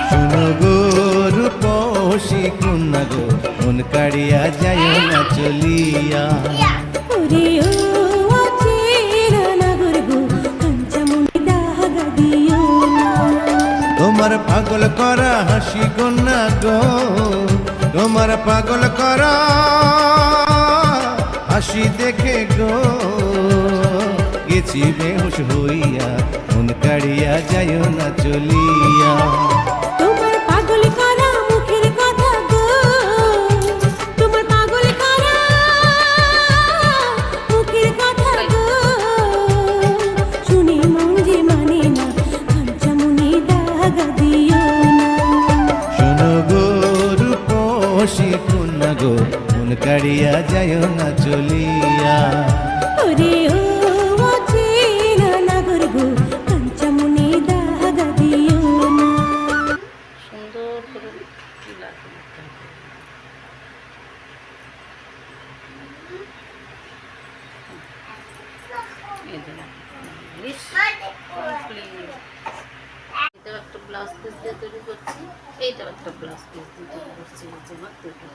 শুনো গো রূপসী কন্যা গো, মন কাড়িয়া যায় না চলিয়া। ওরে ও অচেনা নাগর গো, কাঞ্চামণি দাগা দিও না। তোমার পাগল করা হাসি কন্যা গো, তোমার পাগল করা হাসি দেখে গো, গেছি বেহুশ হইয়া, মন কাড়িয়া যায় না চলিয়া। তোমার পাগল করা মুখের কথা গো, তোমার পাগল করা মুখের কথা গো, শুনে মন যে মানে না, কাঞ্চামণি দাগা দিও না। শোনো গো রূপসী কন্যা গো, মন কাড়িয়া যায় না চলিয়া। ওরে ও অচেনা নাগর গো, কাঞ্চামণি দাগা দিও না। সুন্দর করে লাগাতে হবে। এই যে ইস, complete। এটাও একটা ব্লাউজ পিস দিয়ে তৈরি করছি, এইটাও একটা ব্লাউজ পিস দিয়ে তৈরি করছি। এই যে আমার দুটো